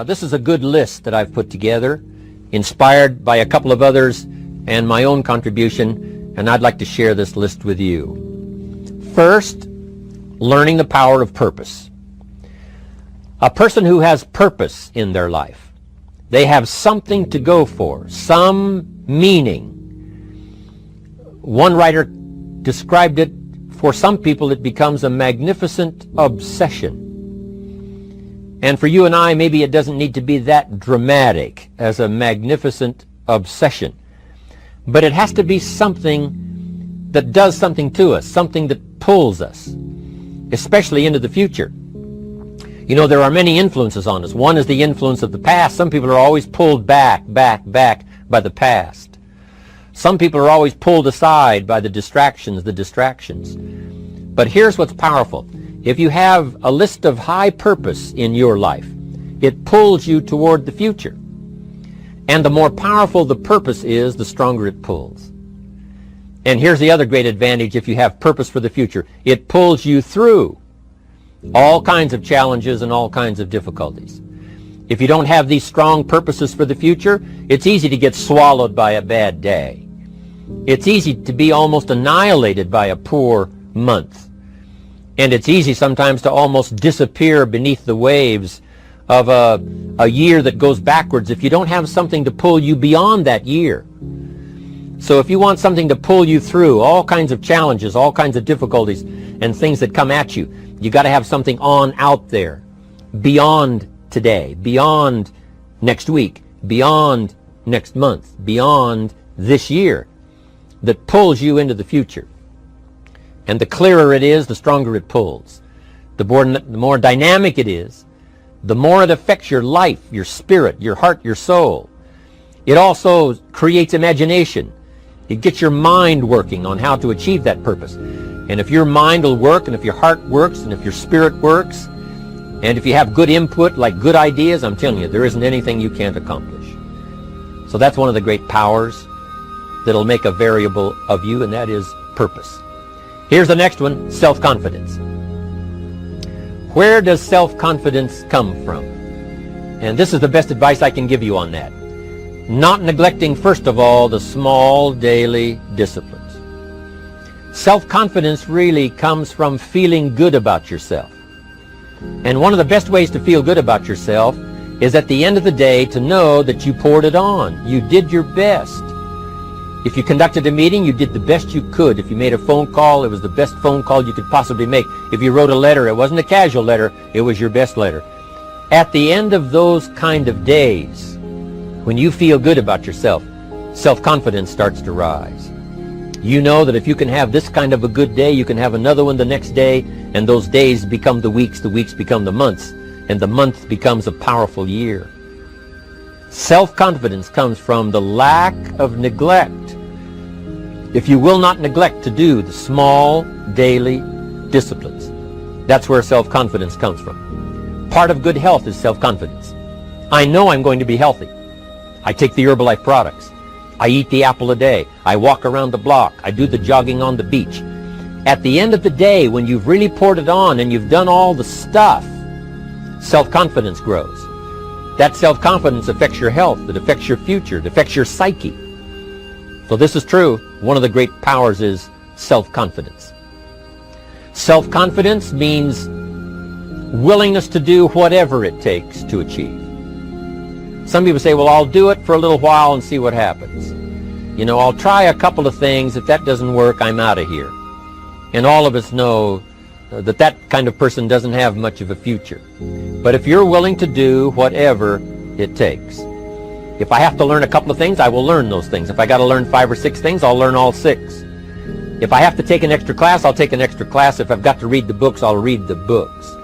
this is a good list that I've put together, inspired by a couple of others and my own contribution, and I'd like to share this list with you. First, learning the power of purpose. A person who has purpose in their life, they have something to go for, some meaning. One writer described it, for some people it becomes a magnificent obsession. And for you and I, maybe it doesn't need to be that dramatic as a magnificent obsession. But it has to be something that does something to us, something that pulls us, especially into the future. You know, there are many influences on us. One is the influence of the past. Some people are always pulled back by the past. Some people are always pulled aside by the distractions. But here's what's powerful. If you have a list of high purpose in your life, it pulls you toward the future. And the more powerful the purpose is, the stronger it pulls. And here's the other great advantage if you have purpose for the future. It pulls you through all kinds of challenges and all kinds of difficulties. If you don't have these strong purposes for the future, it's easy to get swallowed by a bad day. It's easy to be almost annihilated by a poor month. And it's easy sometimes to almost disappear beneath the waves of a year that goes backwards if you don't have something to pull you beyond that year. So if you want something to pull you through all kinds of challenges, all kinds of difficulties and things that come at you, you got to have something on out there, beyond today, beyond next week, beyond next month, beyond this year, that pulls you into the future. And the clearer it is, the stronger it pulls. The more dynamic it is, the more it affects your life, your spirit, your heart, your soul. It also creates imagination. It gets your mind working on how to achieve that purpose. And if your mind will work, and if your heart works, and if your spirit works, and if you have good input, like good ideas, I'm telling you, there isn't anything you can't accomplish. So that's one of the great powers that'll make a variable of you, and that is purpose. Here's the next one, self-confidence. Where does self-confidence come from? And this is the best advice I can give you on that. Not neglecting, first of all, the small daily disciplines. Self-confidence really comes from feeling good about yourself. And one of the best ways to feel good about yourself is at the end of the day to know that you poured it on. You did your best. If you conducted a meeting, you did the best you could. If you made a phone call, it was the best phone call you could possibly make. If you wrote a letter, it wasn't a casual letter, it was your best letter. At the end of those kind of days, when you feel good about yourself, self-confidence starts to rise. You know that if you can have this kind of a good day, you can have another one the next day, and those days become the weeks become the months, and the month becomes a powerful year. Self-confidence comes from the lack of neglect. If you will not neglect to do the small daily disciplines, that's where self-confidence comes from. Part of good health is self-confidence. I know I'm going to be healthy. I take the Herbalife products. I eat the apple a day. I walk around the block. I do the jogging on the beach. At the end of the day, when you've really poured it on and you've done all the stuff, self-confidence grows. That self-confidence affects your health. It affects your future. It affects your psyche. So this is true. One of the great powers is self-confidence. Self-confidence means willingness to do whatever it takes to achieve. Some people say, well, I'll do it for a little while and see what happens. You know, I'll try a couple of things. If that doesn't work, I'm out of here. And all of us know that that kind of person doesn't have much of a future. But if you're willing to do whatever it takes, if I have to learn a couple of things, I will learn those things. If I got to learn 5 or 6 things, I'll learn all 6. If I have to take an extra class, I'll take an extra class. If I've got to read the books, I'll read the books.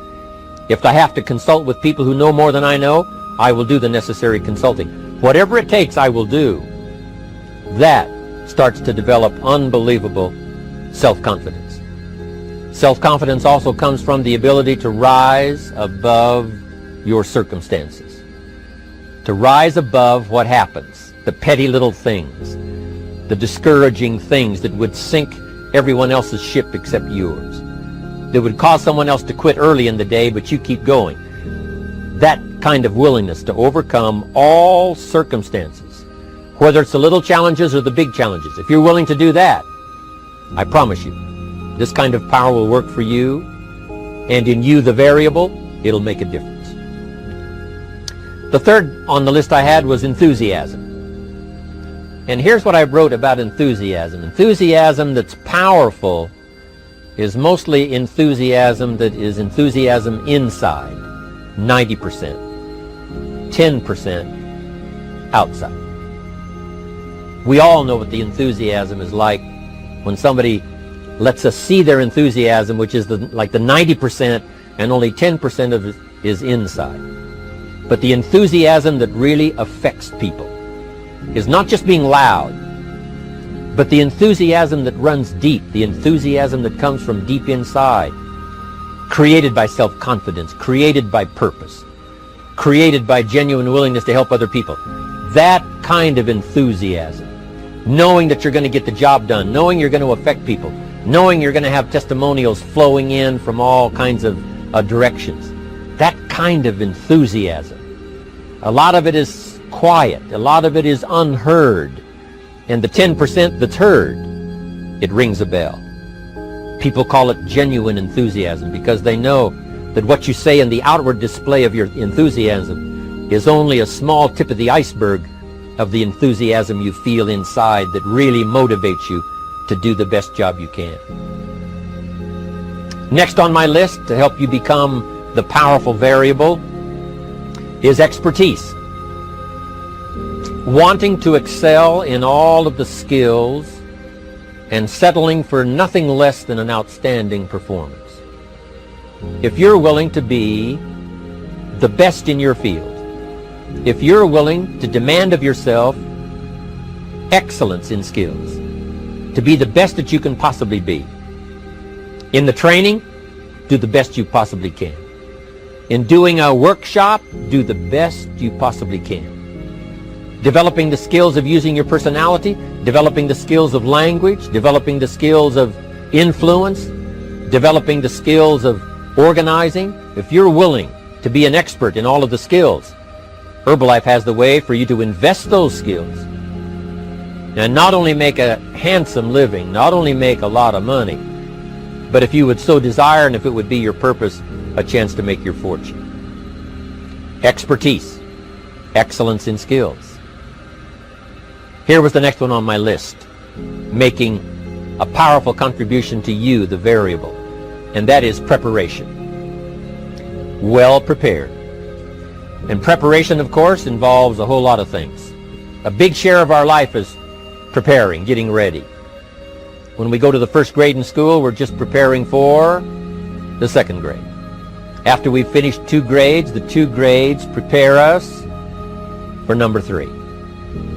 If I have to consult with people who know more than I know, I will do the necessary consulting. Whatever it takes, I will do. That starts to develop unbelievable self-confidence. Self-confidence also comes from the ability to rise above your circumstances. To rise above what happens, the petty little things, the discouraging things that would sink everyone else's ship except yours, that would cause someone else to quit early in the day, but you keep going. that kind of willingness to overcome all circumstances, whether it's the little challenges or the big challenges. If you're willing to do that, I promise you, this kind of power will work for you, and in you, the variable, it'll make a difference. The third on the list I had was enthusiasm. And here's what I wrote about enthusiasm. Enthusiasm that's powerful is mostly enthusiasm that is enthusiasm inside, 90%, 10% outside. We all know what the enthusiasm is like when somebody lets us see their enthusiasm, which is like the 90%, and only 10% of it is inside. But the enthusiasm that really affects people is not just being loud, but the enthusiasm that runs deep, the enthusiasm that comes from deep inside, created by self-confidence, created by purpose, created by genuine willingness to help other people. That kind of enthusiasm, knowing that you're going to get the job done, knowing you're going to affect people, knowing you're going to have testimonials flowing in from all kinds of directions. That kind of enthusiasm. A lot of it is quiet. A lot of it is unheard. And the 10% that's heard, it rings a bell. People call it genuine enthusiasm because they know that what you say in the outward display of your enthusiasm is only a small tip of the iceberg of the enthusiasm you feel inside that really motivates you to do the best job you can. Next on my list to help you become the powerful variable is expertise. Wanting to excel in all of the skills and settling for nothing less than an outstanding performance. If you're willing to be the best in your field, if you're willing to demand of yourself excellence in skills, to be the best that you can possibly be, in the training, do the best you possibly can. In doing a workshop, do the best you possibly can. Developing the skills of using your personality, developing the skills of language, developing the skills of influence, developing the skills of organizing. If you're willing to be an expert in all of the skills, Herbalife has the way for you to invest those skills and not only make a handsome living, not only make a lot of money, but if you would so desire and if it would be your purpose, a chance to make your fortune. Expertise, excellence in skills. Here was the next one on my list, making a powerful contribution to you, the variable, and that is preparation. Well prepared. And preparation, of course, involves a whole lot of things. A big share of our life is preparing, getting ready. When we go to the first grade in school, we're just preparing for the second grade. After we've finished 2 grades, the 2 grades prepare us for number 3.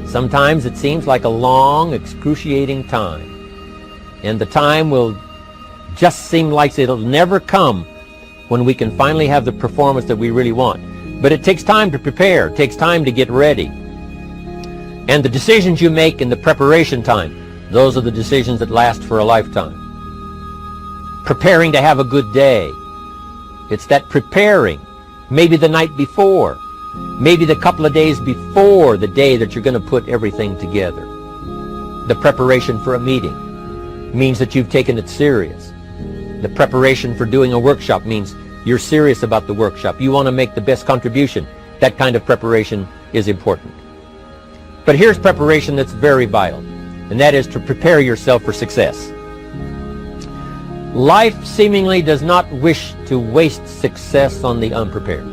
Sometimes it seems like a long, excruciating time. And the time will just seem like it'll never come when we can finally have the performance that we really want. But it takes time to prepare. It takes time to get ready. And the decisions you make in the preparation time, those are the decisions that last for a lifetime. Preparing to have a good day. It's that preparing, maybe the night before, maybe the couple of days before the day that you're going to put everything together. The preparation for a meeting means that you've taken it serious. The preparation for doing a workshop means you're serious about the workshop. You want to make the best contribution. That kind of preparation is important. But here's preparation that's very vital, and that is to prepare yourself for success. Life seemingly does not wish to waste success on the unprepared.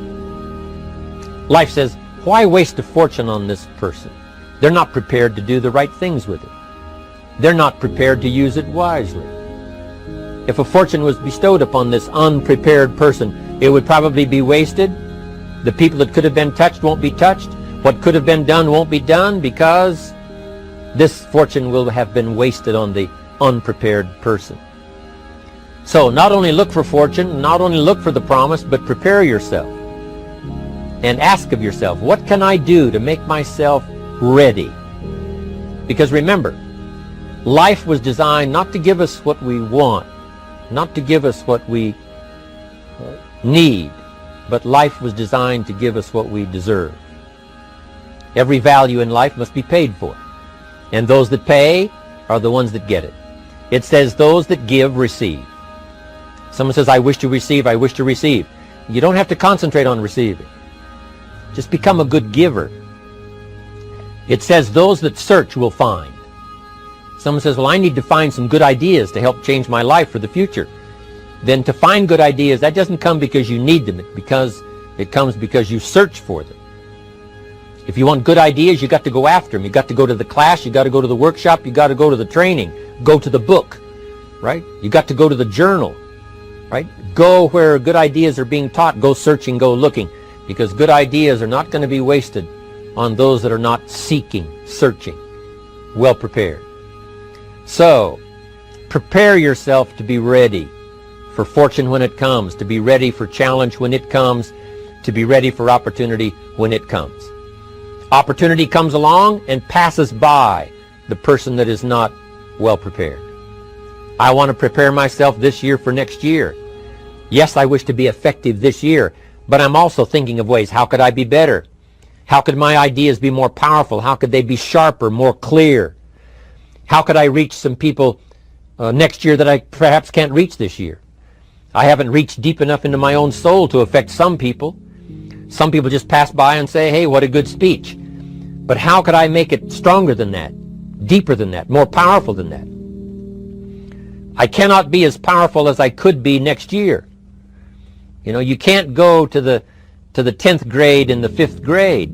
Life says, why waste a fortune on this person? They're not prepared to do the right things with it. They're not prepared to use it wisely. If a fortune was bestowed upon this unprepared person, it would probably be wasted. The people that could have been touched won't be touched. What could have been done won't be done because this fortune will have been wasted on the unprepared person. So not only look for fortune, not only look for the promise, but prepare yourself and ask of yourself, what can I do to make myself ready? Because remember, life was designed not to give us what we want, not to give us what we need, but life was designed to give us what we deserve. Every value in life must be paid for, and those that pay are the ones that get it. It says those that give receive. Someone says, I wish to receive, I wish to receive. You don't have to concentrate on receiving. Just become a good giver. It says those that search will find. Someone says, well, I need to find some good ideas to help change my life for the future. Then to find good ideas, that doesn't come because you need them. It comes because you search for them. If you want good ideas, you got to go after them. You got to go to the class, you got to go to the workshop, you got to go to the training, go to the book, right? You got to go to the journal, right? Go where good ideas are being taught. Go searching, go looking, because good ideas are not going to be wasted on those that are not seeking, searching, well prepared. So, prepare yourself to be ready for fortune when it comes, to be ready for challenge when it comes, to be ready for opportunity when it comes. Opportunity comes along and passes by the person that is not well prepared. I want to prepare myself this year for next year. Yes, I wish to be effective this year, but I'm also thinking of ways, how could I be better? How could my ideas be more powerful? How could they be sharper, more clear? How could I reach some people next year that I perhaps can't reach this year? I haven't reached deep enough into my own soul to affect some people. Some people just pass by and say, hey, what a good speech. But how could I make it stronger than that, deeper than that, more powerful than that? I cannot be as powerful as I could be next year. You know, you can't go to the 10th grade in the 5th grade.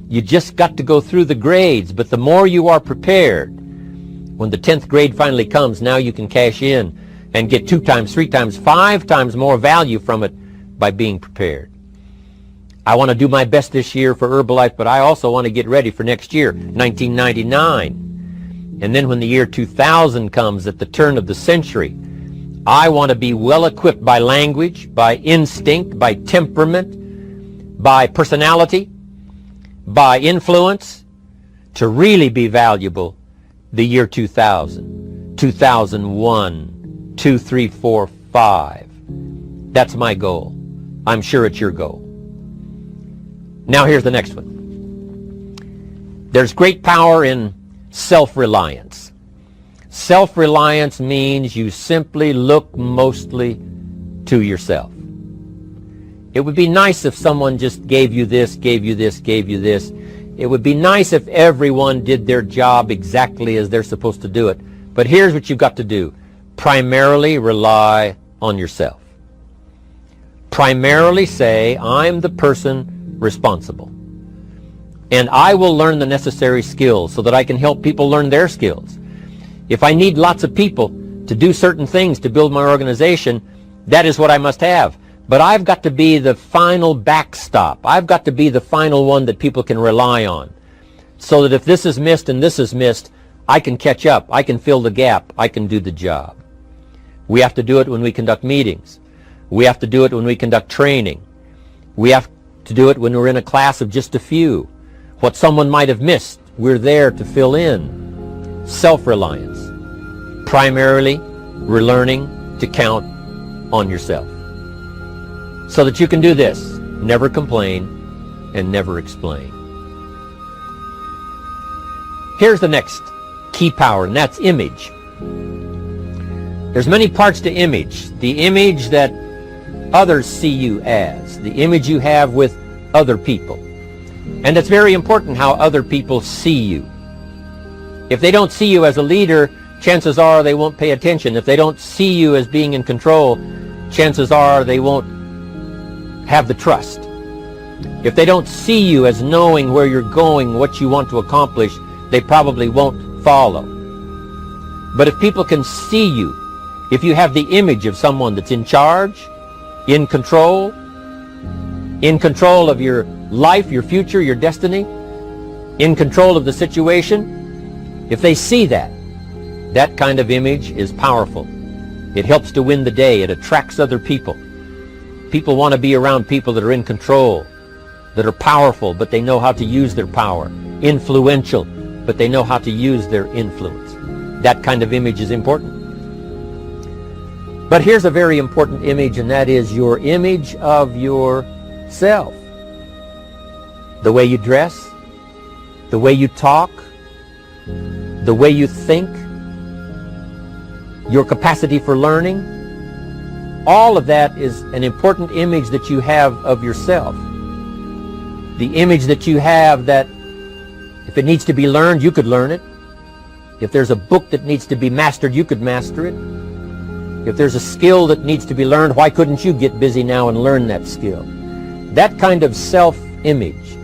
You just got to go through the grades. But the more you are prepared, when the 10th grade finally comes, now you can cash in and get 2 times, 3 times, 5 times more value from it by being prepared. I want to do my best this year for Herbalife, but I also want to get ready for next year, 1999. And then when the year 2000 comes at the turn of the century, I want to be well equipped by language, by instinct, by temperament, by personality, by influence, to really be valuable the year 2000, 2001, 2, 3, 4, 5. That's my goal. I'm sure it's your goal. Now here's the next one. There's great power in self-reliance. Self-reliance means you simply look mostly to yourself. It would be nice if someone just gave you this, gave you this, gave you this. It would be nice if everyone did their job exactly as they're supposed to do it. But here's what you've got to do. Primarily rely on yourself. Primarily say, I'm the person responsible. And I will learn the necessary skills so that I can help people learn their skills. If I need lots of people to do certain things to build my organization, that is what I must have. But I've got to be the final backstop. I've got to be the final one that people can rely on. So that if this is missed and this is missed, I can catch up. I can fill the gap. I can do the job. We have to do it when we conduct meetings. We have to do it when we conduct training. We have to do it when we're in a class of just a few. What someone might have missed, we're there to fill in. Self-reliance. Primarily, we're learning to count on yourself. So that you can do this. Never complain and never explain. Here's the next key power, and that's image. There's many parts to image. The image that others see you as. The image you have with other people. And it's very important how other people see you. If they don't see you as a leader, chances are they won't pay attention. If they don't see you as being in control, chances are they won't have the trust. If they don't see you as knowing where you're going, what you want to accomplish, they probably won't follow. But if people can see you, if you have the image of someone that's in charge, in control of your life, your future, your destiny, in control of the situation, if they see that, that kind of image is powerful. It helps to win the day. It attracts other people. People want to be around people that are in control, that are powerful, but they know how to use their power. Influential, but they know how to use their influence. That kind of image is important. But here's a very important image, and that is your image of yourself. self. The way you dress, the way you talk, the way you think, your capacity for learning, all of that is an important image that you have of yourself. The image that you have that if it needs to be learned, you could learn it. If there's a book that needs to be mastered, you could master it. If there's a skill that needs to be learned, why couldn't you get busy now and learn that skill? That kind of self-image,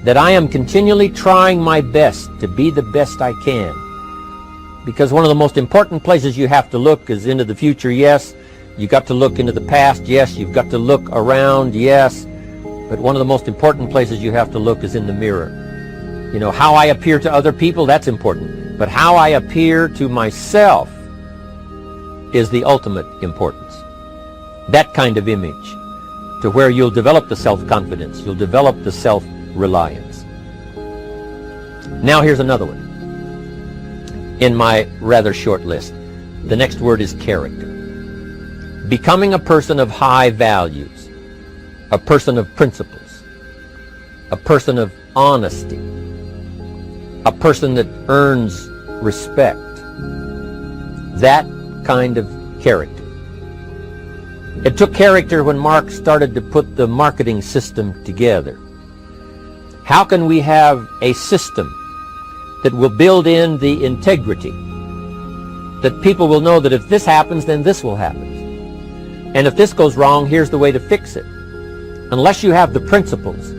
that I am continually trying my best to be the best I can. Because one of the most important places you have to look is into the future, yes. You've got to look into the past, yes. You've got to look around, yes. But one of the most important places you have to look is in the mirror. You know, how I appear to other people, that's important. But how I appear to myself is the ultimate importance. That kind of image, to where you'll develop the self-confidence, you'll develop the self-reliance. Now here's another one in my rather short list. The next word is character. Becoming a person of high values, a person of principles, a person of honesty, a person that earns respect. That kind of character. It took character when Mark started to put the marketing system together. How can we have a system that will build in the integrity, that people will know that if this happens, then this will happen, and if this goes wrong, here's the way to fix it? Unless you have the principles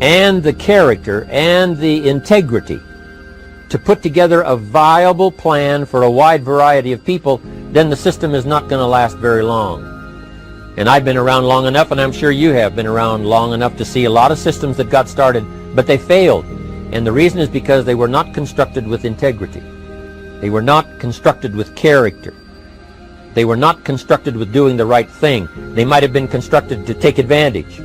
and the character and the integrity to put together a viable plan for a wide variety of people, then the system is not going to last very long. And I've been around long enough, and I'm sure you have been around long enough to see a lot of systems that got started, but they failed. And the reason is because they were not constructed with integrity. They were not constructed with character. They were not constructed with doing the right thing. They might have been constructed to take advantage.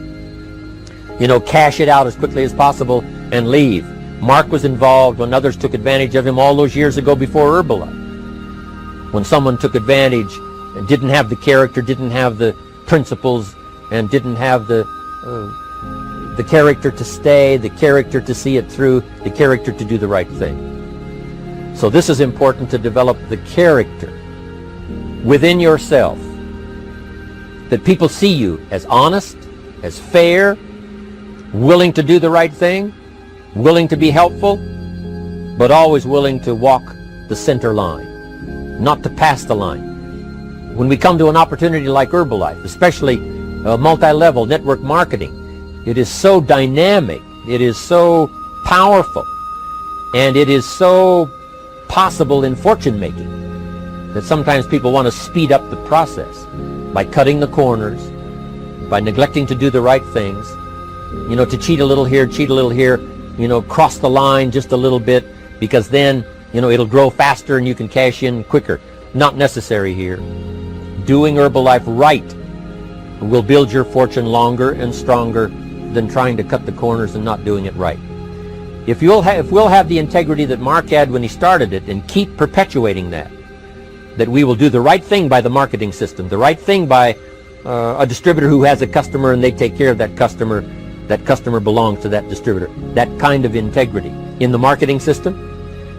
You know, cash it out as quickly as possible and leave. Mark was involved when others took advantage of him all those years ago before Herbalife. When someone took advantage and didn't have the character, didn't have the principles, and didn't have the character to stay, the character to see it through, the character to do the right thing. So this is important, to develop the character within yourself, that people see you as honest, as fair, willing to do the right thing, willing to be helpful, but always willing to walk the center line, not to pass the line. When we come to an opportunity like Herbalife, especially multi-level network marketing, it is so dynamic, it is so powerful, and it is so possible in fortune making that sometimes people want to speed up the process by cutting the corners, by neglecting to do the right things, you know, to cheat a little here, you know, cross the line just a little bit, because then, you know, it'll grow faster and you can cash in quicker. Not necessary here. Doing Herbalife right will build your fortune longer and stronger than trying to cut the corners and not doing it right. If we'll have the integrity that Mark had when he started it, and keep perpetuating that we will do the right thing by the marketing system, the right thing by a distributor who has a customer and they take care of that customer belongs to that distributor. That kind of integrity in the marketing system,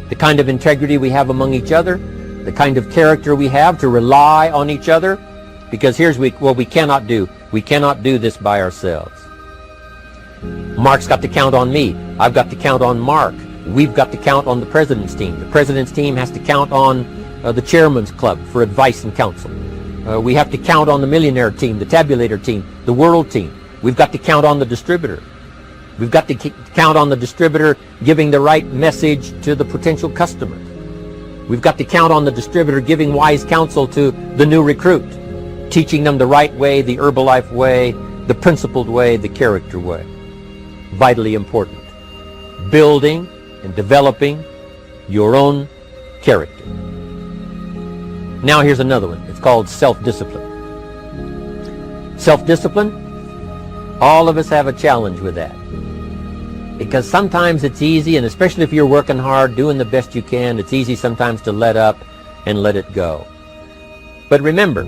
the kind of integrity we have among each other, the kind of character we have to rely on each other, because here's what we cannot do. We cannot do this by ourselves. Mark's got to count on me. I've got to count on Mark. We've got to count on the president's team. The president's team has to count on the chairman's club for advice and counsel. We have to count on the millionaire team, the tabulator team, the world team. We've got to count on the distributor. We've got to count on the distributor giving the right message to the potential customer. We've got to count on the distributor giving wise counsel to the new recruit, teaching them the right way, the Herbalife way, the principled way, the character way. Vitally important. Building and developing your own character. Now here's another one. It's called self-discipline. Self-discipline, all of us have a challenge with that. Because sometimes it's easy, and especially if you're working hard, doing the best you can, it's easy sometimes to let up and let it go. But remember,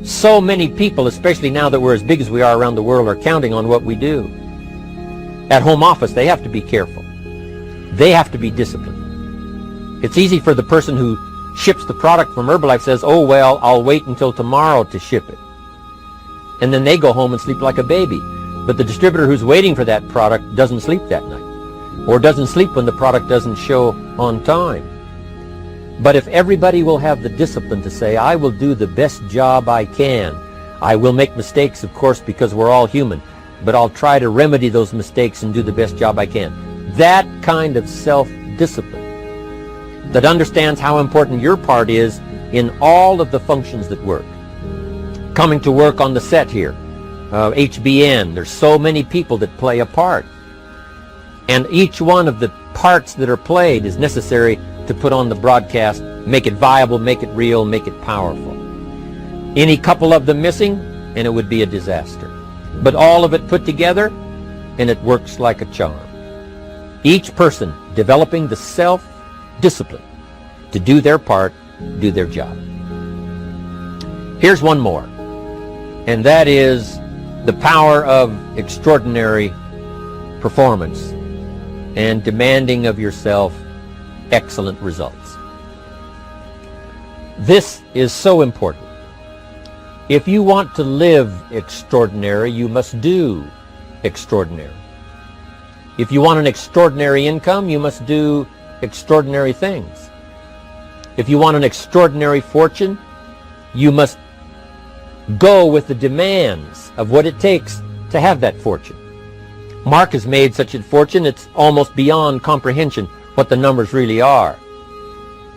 so many people, especially now that we're as big as we are around the world, are counting on what we do. At home office, they have to be careful. They have to be disciplined. It's easy for the person who ships the product from Herbalife says, oh, well, I'll wait until tomorrow to ship it. And then they go home and sleep like a baby. But the distributor who's waiting for that product doesn't sleep that night, or doesn't sleep when the product doesn't show on time. But if everybody will have the discipline to say, I will do the best job I can. I will make mistakes, of course, because we're all human, but I'll try to remedy those mistakes and do the best job I can. That kind of self-discipline that understands how important your part is in all of the functions that work. Coming to work on the set here, HBN, there's so many people that play a part. And each one of the parts that are played is necessary to put on the broadcast, make it viable, make it real, make it powerful. Any couple of them missing, and it would be a disaster. But all of it put together, and it works like a charm. Each person developing the self-discipline to do their part, do their job. Here's one more, and that is the power of extraordinary performance and demanding of yourself excellent results. This is so important. If you want to live extraordinary, you must do extraordinary. If you want an extraordinary income, you must do extraordinary things. If you want an extraordinary fortune, you must go with the demands of what it takes to have that fortune. Mark has made such a fortune, it's almost beyond comprehension what the numbers really are.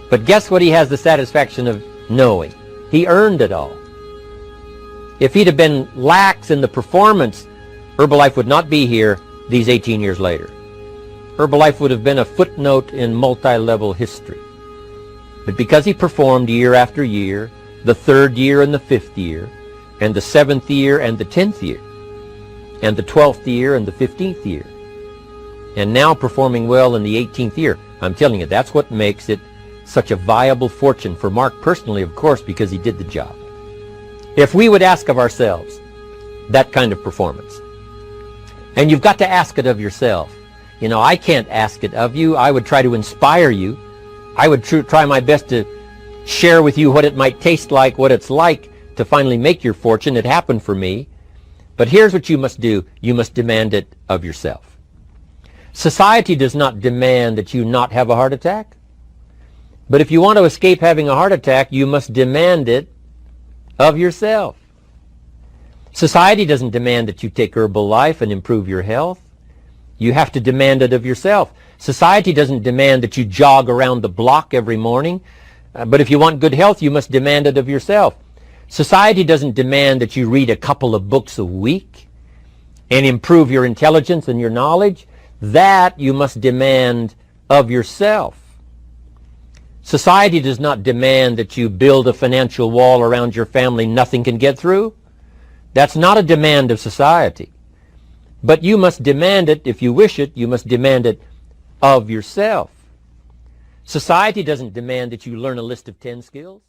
But guess what he has the satisfaction of knowing? He earned it all. If he'd have been lax in the performance, Herbalife would not be here these 18 years later. Herbalife would have been a footnote in multi-level history. But because he performed year after year, the 3rd year and the 5th year, and the 7th year and the 10th year, and the 12th year and the 15th year, and now performing well in the 18th year, I'm telling you, that's what makes it such a viable fortune for Mark personally, of course, because he did the job. If we would ask of ourselves that kind of performance, and you've got to ask it of yourself. You know, I can't ask it of you. I would try to inspire you. I would try my best to share with you what it might taste like, what it's like to finally make your fortune. It happened for me. But here's what you must do. You must demand it of yourself. Society does not demand that you not have a heart attack. But if you want to escape having a heart attack, you must demand it of yourself. Society doesn't demand that you take Herbalife and improve your health. You have to demand it of yourself. Society doesn't demand that you jog around the block every morning. But if you want good health, you must demand it of yourself. Society doesn't demand that you read a couple of books a week and improve your intelligence and your knowledge. That you must demand of yourself. Society does not demand that you build a financial wall around your family nothing can get through. That's not a demand of society. But you must demand it, if you wish it, you must demand it of yourself. Society doesn't demand that you learn a list of 10 skills.